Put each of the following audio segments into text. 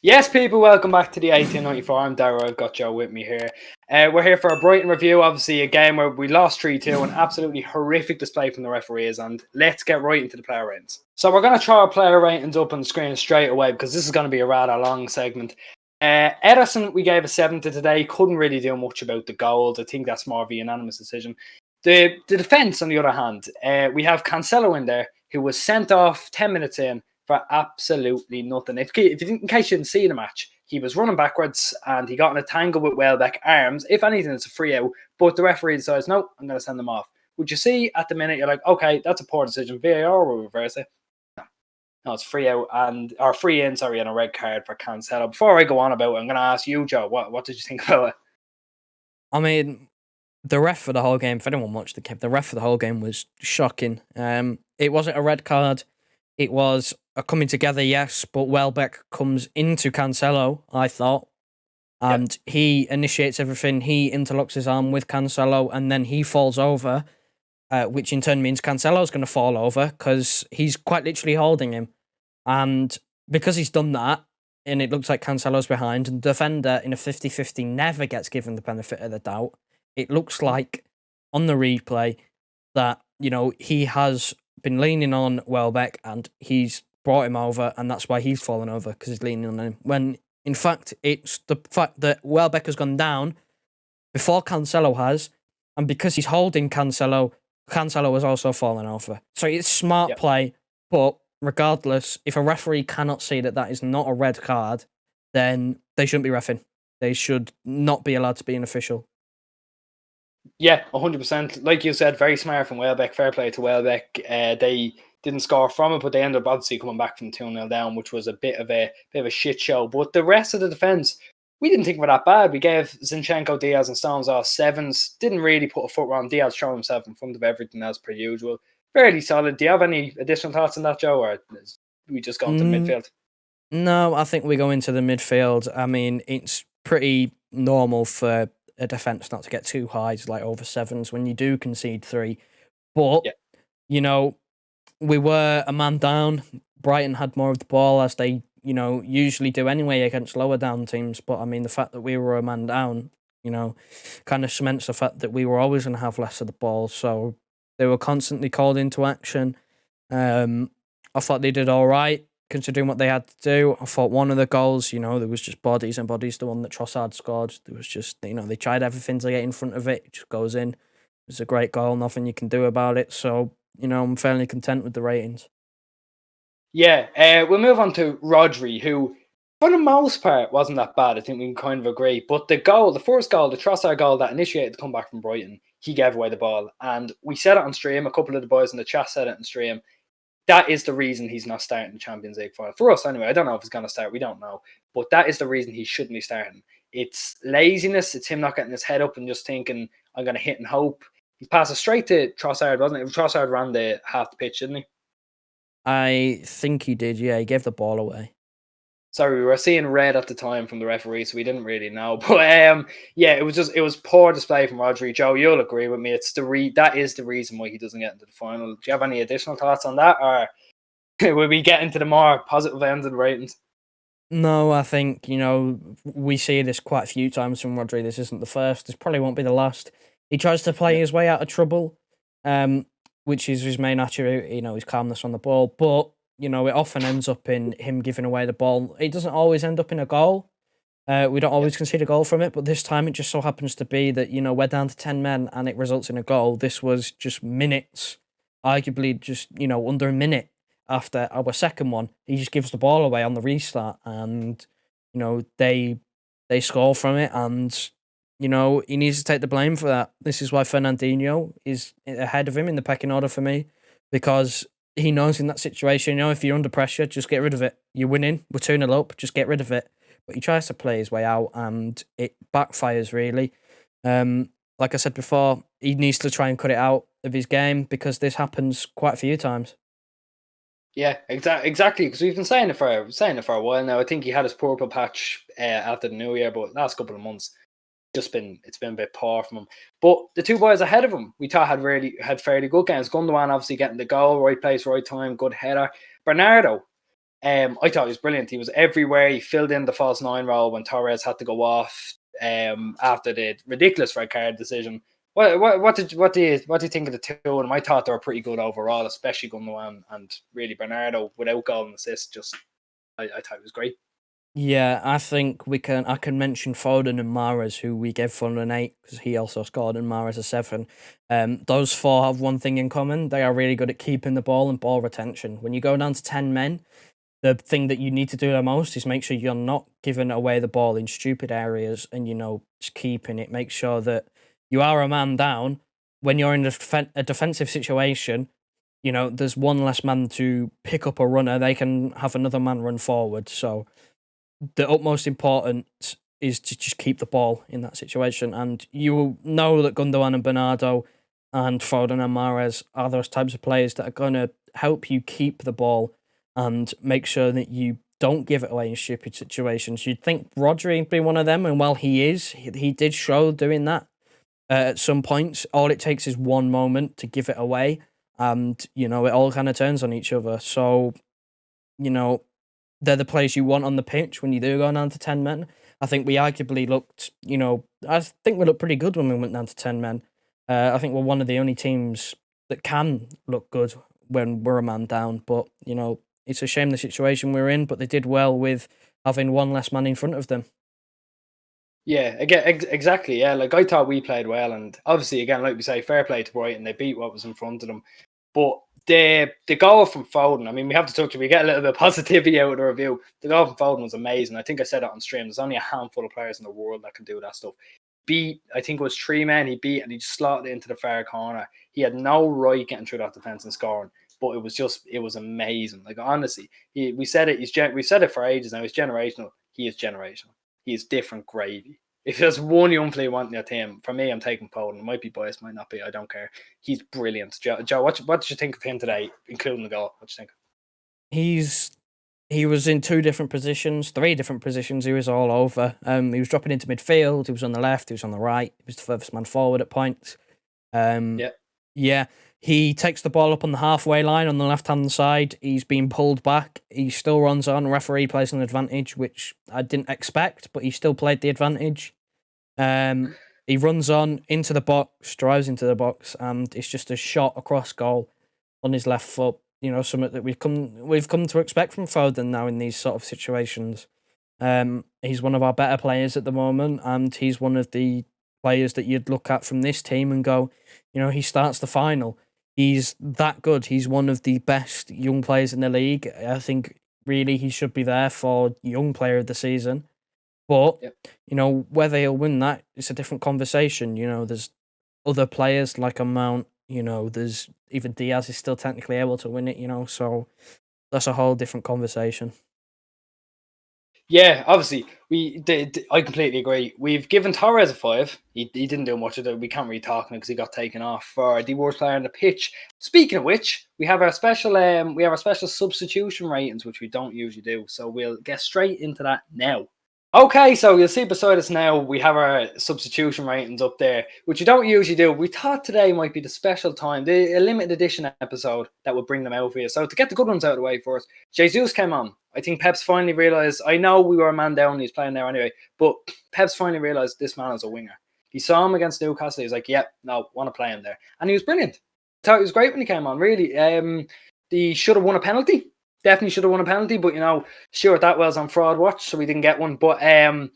Yes, people, welcome back to the 1894. I'm Darrow. I've got Joe with me here. We're here for a Brighton review. Obviously, a game where we lost 3-2, an absolutely horrific display from the referees. And let's get right into the player ratings. So we're going to throw our player ratings up on the screen straight away because this is going to be a rather long segment. Ederson, we gave a 7 to today. Couldn't really do much about the goals. I think that's more of a unanimous decision. The defence, on the other hand, we have Cancelo in there, who was sent off 10 minutes in for absolutely nothing. In case you didn't see the match, he was running backwards and he got in a tangle with Welbeck arms. If anything, it's a free out, but the referee decides, no, I'm going to send them off. Would you see at the minute, you're like, okay, that's a poor decision. VAR will reverse it. No, it's free out or free in, sorry, and a red card for Cancelo. Before I go on about it, I'm going to ask you, Joe, what did you think about it? I mean, the ref for the whole game, if anyone watched the game, the ref for the whole game was shocking. It wasn't a red card. It was a coming together, yes, but Welbeck comes into Cancelo, I thought, and he initiates everything. He interlocks his arm with Cancelo, and then he falls over, which in turn means Cancelo's going to fall over because he's quite literally holding him. And because he's done that, and it looks like Cancelo's behind, and the defender in a 50-50 never gets given the benefit of the doubt. It looks like on the replay that, he has been leaning on Welbeck and he's brought him over, and that's why he's fallen over, because he's leaning on him. When, in fact, it's the fact that Welbeck has gone down before Cancelo has, and because he's holding Cancelo, Cancelo has also fallen over. So it's smart play, but regardless, if a referee cannot see that that is not a red card, then they shouldn't be reffing. They should not be allowed to be an official. Yeah, 100%. Like you said, very smart from Welbeck. Fair play to Welbeck. They didn't score from it, but they ended up obviously coming back from 2-0 down, which was a bit of a shit show. But the rest of the defence, we didn't think were that bad. We gave Zinchenko, Diaz, and Stones all 7s. Didn't really put a foot wrong. Diaz showed himself in front of everything as per usual. Fairly solid. Do you have any additional thoughts on that, Joe, or we just go into the midfield? No, I think we go into the midfield. I mean, it's pretty normal for a defence not to get too high, like over 7s when you do concede 3. But, we were a man down. Brighton had more of the ball, as they, usually do anyway against lower down teams. But, I mean, the fact that we were a man down, kind of cements the fact that we were always going to have less of the ball. So they were constantly called into action. I thought they did all right, considering what they had to do. I thought one of the goals, there was just bodies and bodies. The one that Trossard scored, there was just, they tried everything to get in front of it. It just goes in. It's a great goal. Nothing you can do about it. So, I'm fairly content with the ratings. Yeah, we'll move on to Rodri, who, for the most part, wasn't that bad. I think we can kind of agree. But the first goal, the Trossard goal that initiated the comeback from Brighton, he gave away the ball. And we said it on stream. A couple of the boys in the chat said it on stream. That is the reason he's not starting the Champions League final. For us, anyway. I don't know if he's going to start. We don't know. But that is the reason he shouldn't be starting. It's laziness. It's him not getting his head up and just thinking, I'm going to hit and hope. He passed it straight to Trossard, wasn't it? Trossard ran the half the pitch, didn't he? I think he did, yeah. He gave the ball away. Sorry, we were seeing red at the time from the referee, so we didn't really know. But yeah, it was poor display from Rodri. Joe, you'll agree with me. That is the reason why he doesn't get into the final. Do you have any additional thoughts on that, or will we get into the more positive ends of the ratings? No, I think, we see this quite a few times from Rodri. This isn't the first. This probably won't be the last. He tries to play his way out of trouble, which is his main attribute, his calmness on the ball. But, it often ends up in him giving away the ball. It doesn't always end up in a goal. We don't always concede a goal from it, but this time it just so happens to be that, we're down to 10 men and it results in a goal. This was just minutes, arguably just, under a minute after our second one. He just gives the ball away on the restart and, they score from it and, he needs to take the blame for that. This is why Fernandinho is ahead of him in the pecking order for me, because he knows in that situation, if you're under pressure, just get rid of it. You're winning, we're 2-0 up, just get rid of it. But he tries to play his way out and it backfires, really. Like I said before, he needs to try and cut it out of his game because this happens quite a few times. Yeah, exactly. Because we've been saying it for a while now. I think he had his purple patch after the New Year, but last couple of months, it's been a bit poor from him. But the two boys ahead of him, we thought had fairly good games. Gundogan obviously getting the goal, right place, right time, good header. Bernardo, I thought he was brilliant. He was everywhere. He filled in the false nine role when Torres had to go off after the ridiculous red card decision. What do you think of the two of them? I thought they were pretty good overall, especially Gundogan and really Bernardo without goal and assist. I thought it was great. Yeah, I think I can mention Foden and Mahrez, who we gave Foden an 8 because he also scored, and Mahrez a 7. Those four have one thing in common: they are really good at keeping the ball and ball retention. When you go down to 10 men, the thing that you need to do the most is make sure you're not giving away the ball in stupid areas, and just keeping it. Make sure that you are a man down when you're in a defensive situation. There's one less man to pick up a runner. They can have another man run forward. So the utmost importance is to just keep the ball in that situation. And you will know that Gundogan and Bernardo and Foden and Mahrez are those types of players that are going to help you keep the ball and make sure that you don't give it away in stupid situations. You'd think Rodri would be one of them, and while he did show doing that at some points. All it takes is one moment to give it away, and it all kind of turns on each other. So, they're the players you want on the pitch when you do go down to 10 men. I think we arguably looked, I think we looked pretty good when we went down to 10 men. I think we're one of the only teams that can look good when we're a man down. But, it's a shame the situation we're in, but they did well with having one less man in front of them. Yeah, again, exactly. Yeah, like I thought we played well, and obviously, again, like we say, fair play to Brighton. They beat what was in front of them. But the goal from Foden, I mean, we have to touch it. We get a little bit of positivity out of the review. The goal from Foden was amazing. I think I said it on stream. There's only a handful of players in the world that can do that stuff. I think it was 3 men he beat, and he just slotted it into the far corner. He had no right getting through that defense and scoring, but it was amazing. Like, honestly, we said it. We've said it for ages now. He's generational. He is generational. He is different gravy. If there's one young player wanting your team, for me, I'm taking Foden. It might be biased, might not be. I don't care. He's brilliant. Joe, what did you think of him today, including the goal? What did you think? He was in 3 different positions. He was all over. He was dropping into midfield. He was on the left. He was on the right. He was the furthest man forward at points. Yeah. He takes the ball up on the halfway line on the left-hand side. He's being pulled back. He still runs on. Referee plays an advantage, which I didn't expect, but he still played the advantage. He runs on into the box, drives into the box, and it's just a shot across goal on his left foot. Something that we've come to expect from Foden now in these sort of situations. He's one of our better players at the moment, and he's one of the players that you'd look at from this team and go, he starts the final. He's that good. He's one of the best young players in the league. I think really he should be there for young player of the season. But, whether he'll win that, it's a different conversation. There's other players like a Mount, there's even Diaz is still technically able to win it, so that's a whole different conversation. Yeah, obviously, I completely agree. We've given Torres a 5. He didn't do much of it. We can't really talk now because he got taken off for the worst player on the pitch. Speaking of which, we have our special substitution ratings, which we don't usually do. So we'll get straight into that now. Okay, so you'll see beside us now, we have our substitution ratings up there, which we don't usually do. We thought today might be the special time, the limited edition episode that would bring them out for you. So to get the good ones out of the way first, Jesus came on. I think Pep's finally realised, I know we were a man down, he's playing there anyway, but Pep's finally realised this man is a winger. He saw him against Newcastle, he was like, yep, no, want to play him there. And he was brilliant. I thought he was great when he came on, really. He should have won a penalty. Definitely should have won a penalty, but Stuart Atwell's on fraud watch, so we didn't get one. But I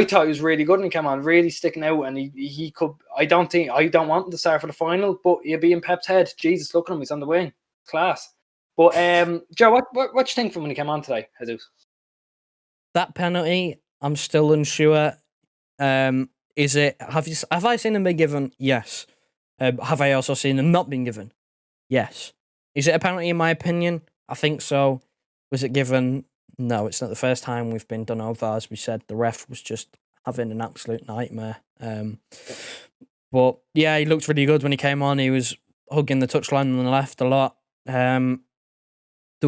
thought he was really good when he came on, really sticking out, and he could. I don't want him to start for the final, but he'll be in Pep's head. Jesus, look at him, he's on the wing, class. But Joe, what you think from when he came on today, Jesus? That penalty, I'm still unsure. Is it? Have I seen him be given? Yes. Have I also seen him not being given? Yes. Is it a penalty in my opinion? I think so. Was it given? No, it's not the first time we've been done over. As we said, the ref was just having an absolute nightmare. But yeah, he looked really good when he came on. He was hugging the touchline on the left a lot. There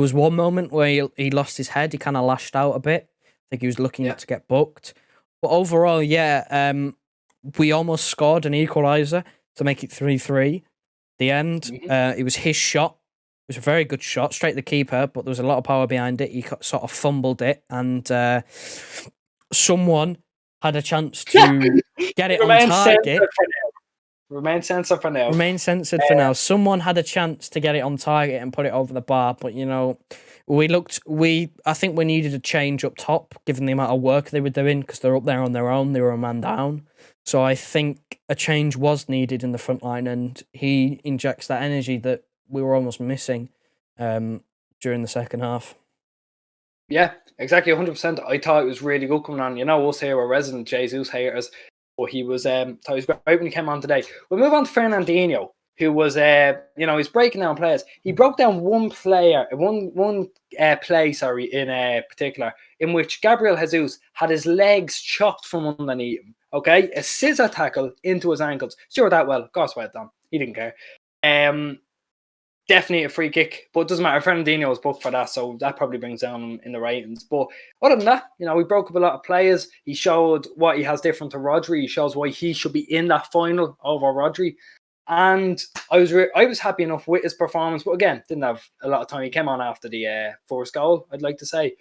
was one moment where he lost his head. He kind of lashed out a bit. I think he was looking to get booked. But overall, we almost scored an equaliser to make it 3-3. The end, it was his shot was a very good shot, straight to the keeper, but there was a lot of power behind it. He sort of fumbled it, and someone had a chance to get it on Remain censored target. for now. Remain censored for now. Remain censored for now. Someone had a chance to get it on target and put it over the bar, but I think we needed a change up top, given the amount of work they were doing, because they're up there on their own. They were a man down. So I think a change was needed in the front line, and he injects that energy that we were almost missing during the second half. Yeah, exactly, 100%. I thought it was really good coming on. Us here were resident Jesus haters, but he was thought he was great when he came on today. We'll move on to Fernandinho, who was he's breaking down players. He broke down one play, in particular, in which Gabriel Jesus had his legs chopped from underneath him. Okay, a scissor tackle into his ankles. Sure, that well, Goss went down. He didn't care. Definitely a free kick, but it doesn't matter. Fernandinho was booked for that, so that probably brings down in the ratings. But other than that, we broke up a lot of players. He showed what he has different to Rodri. He shows why he should be in that final over Rodri. And I was happy enough with his performance, but again, didn't have a lot of time. He came on after the first goal, I'd like to say,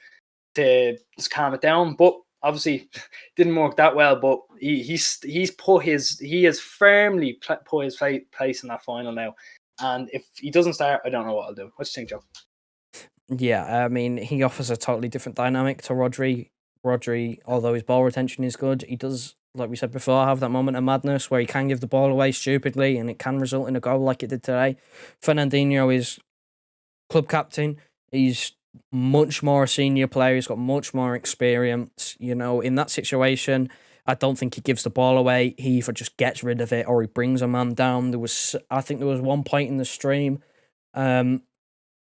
to just calm it down. But obviously, didn't work that well. But he has firmly put his place in that final now. And if he doesn't start, I don't know what I'll do. What do you think, Joe? Yeah, I mean, he offers a totally different dynamic to Rodri. Rodri, although his ball retention is good, he does, like we said before, have that moment of madness where he can give the ball away stupidly and it can result in a goal like it did today. Fernandinho is club captain. He's much more a senior player. He's got much more experience. In that situation, I don't think he gives the ball away. He either just gets rid of it or he brings a man down. I think there was one point in the stream where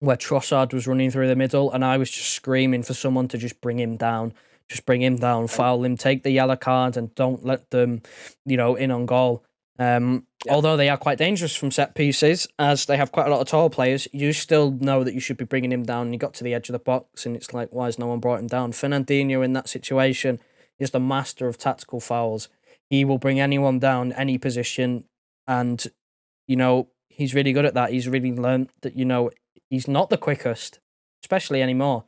Trossard was running through the middle and I was just screaming for someone to just bring him down. Just bring him down, foul him, take the yellow card and don't let them, in on goal. Although they are quite dangerous from set pieces, as they have quite a lot of tall players, you still know that you should be bringing him down. You got to the edge of the box and it's like, why has no one brought him down? Fernandinho in that situation is the master of tactical fouls. He will bring anyone down, any position, and, he's really good at that. He's really learned that, he's not the quickest, especially anymore,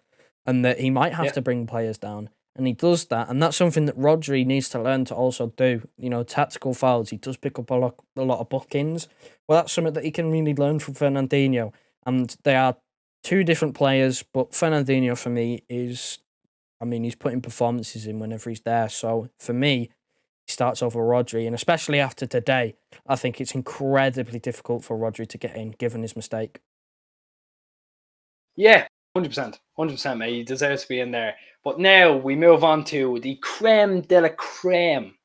and that he might have to bring players down, and he does that, and that's something that Rodri needs to learn to also do. Tactical fouls, he does pick up a lot of bookings. Well, that's something that he can really learn from Fernandinho, and they are two different players, but Fernandinho, for me, he's putting performances in whenever he's there. So for me, he starts over Rodri. And especially after today, I think it's incredibly difficult for Rodri to get in, given his mistake. Yeah, 100%. 100%, mate. He deserves to be in there. But now we move on to the creme de la creme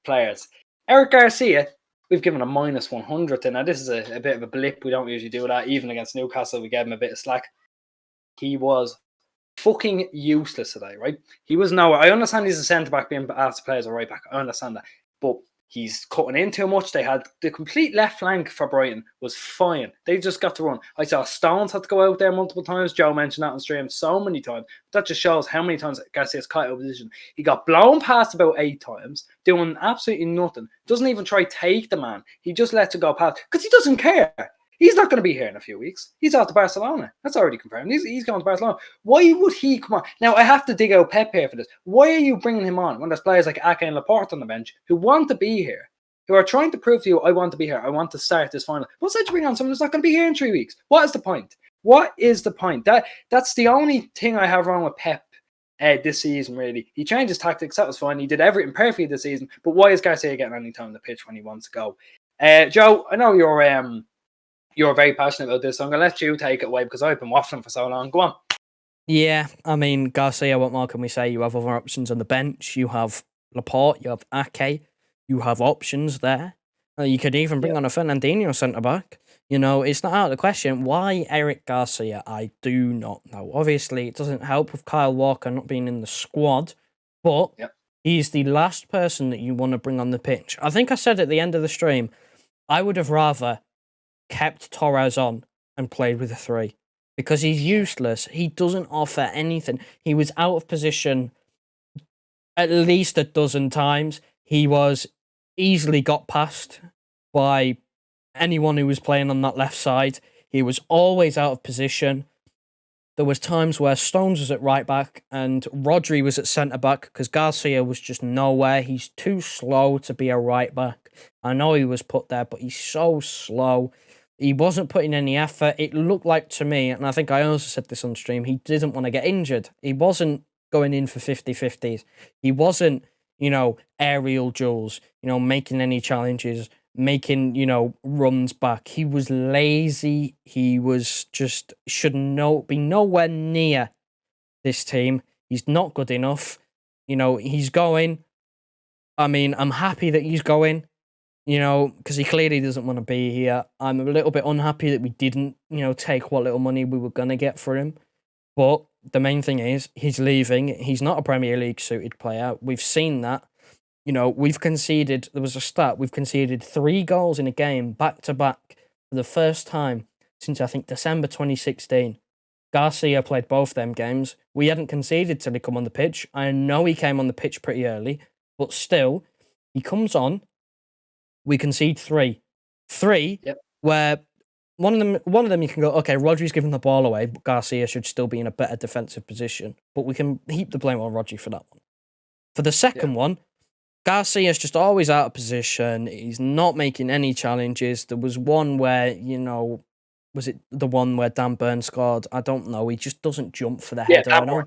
players. Eric Garcia, we've given a -100. And now this is a bit of a blip. We don't usually do that. Even against Newcastle, we gave him a bit of slack. He was fucking useless today, right? He was nowhere. I understand he's a centre-back being asked to play as a right-back. I understand that. But he's cutting in too much. They had the complete left flank for Brighton was fine. They just got to run. I saw Stones had to go out there multiple times. Joe mentioned that on stream so many times. That just shows how many times Garcia's caught out of position. He got blown past about 8 times, doing absolutely nothing. Doesn't even try to take the man. He just lets it go past because he doesn't care. He's not going to be here in a few weeks. He's out to Barcelona. That's already confirmed. He's going to Barcelona. Why would he come on? Now, I have to dig out Pep here for this. Why are you bringing him on when there's players like Ake and Laporte on the bench who want to be here, who are trying to prove to you, I want to be here. I want to start this final. What's that you bring on someone who's not going to be here in 3 weeks? What is the point? What is the point? That's the only thing I have wrong with Pep this season, really. He changed his tactics. That was fine. He did everything perfectly this season. But why is Garcia getting any time on the pitch when he wants to go? Joe, I know you're very passionate about this, so I'm going to let you take it away because I've been waffling for so long. Go on. Yeah, I mean, Garcia, what more can we say? You have other options on the bench. You have Laporte, you have Ake, you have options there. You could even bring on a Fernandinho centre-back. It's not out of the question. Why Eric Garcia? I do not know. Obviously, it doesn't help with Kyle Walker not being in the squad, but he's the last person that you want to bring on the pitch. I think I said at the end of the stream, I would have rather kept Torres on and played with a 3 because he's useless. He doesn't offer anything. He was out of position at least a dozen times. He was easily got past by anyone who was playing on that left side. He was always out of position. There was times where Stones was at right back and Rodri was at centre back because Garcia was just nowhere. He's too slow to be a right back. I know he was put there, but he's so slow. He wasn't putting any effort. It looked like to me, and I think I also said this on stream, he didn't want to get injured. He wasn't going in for 50-50s. He wasn't, aerial duels, making any challenges, making, runs back. He was lazy. He was just be nowhere near this team. He's not good enough. He's going. I mean, I'm happy that he's going, because he clearly doesn't want to be here. I'm a little bit unhappy that we didn't, take what little money we were going to get for him. But the main thing is he's leaving. He's not a Premier League suited player. We've seen that. We've conceded, there was a stat, we've conceded 3 goals in a game back to back for the first time since I think December 2016. Garcia played both them games. We hadn't conceded till he come on the pitch. I know he came on the pitch pretty early, but still, he comes on. We concede 3. 3, yep. Where one of them you can go, okay, Rodri's giving the ball away, but Garcia should still be in a better defensive position. But we can heap the blame on Rodri for that one. For the second one, Garcia's just always out of position. He's not making any challenges. There was one where, was it the one where Dan Burn scored? I don't know. He just doesn't jump for the header.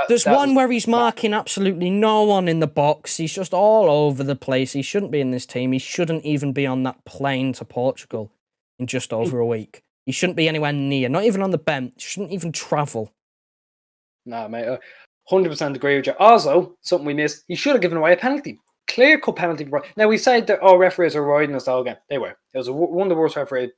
There's one where he's marking absolutely no one in the box. He's just all over the place. He shouldn't be in this team. He shouldn't even be on that plane to Portugal in just over a week. He shouldn't be anywhere near, not even on the bench. Shouldn't even travel. Nah, mate. 100% agree with you. Also, something we missed, he should have given away a penalty. Clear-cut penalty. Now, we said that, referees are riding us all again. They were. It was one of the worst referee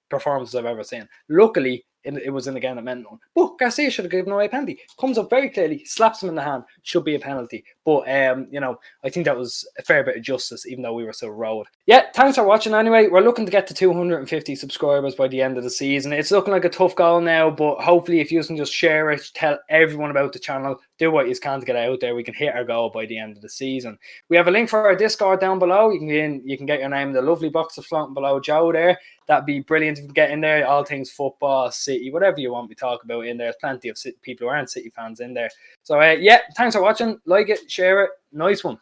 performances I've ever seen. Luckily, it was in the game that meant none. But Garcia should have given away a penalty. Comes up very clearly, slaps him in the hand, should be a penalty. But, I think that was a fair bit of justice, even though we were so rolled. Yeah, thanks for watching anyway. We're looking to get to 250 subscribers by the end of the season. It's looking like a tough goal now, but hopefully if you can just share it, tell everyone about the channel, do what you can to get it out there, we can hit our goal by the end of the season. We have a link for our Discord down below. You can get your name in the lovely box of floating below Joe there. That'd be brilliant if you can get in there. All things football, City, whatever you want me to talk about in there. There's plenty of people who aren't City fans in there. So, thanks for watching. Like it, share it. Nice one.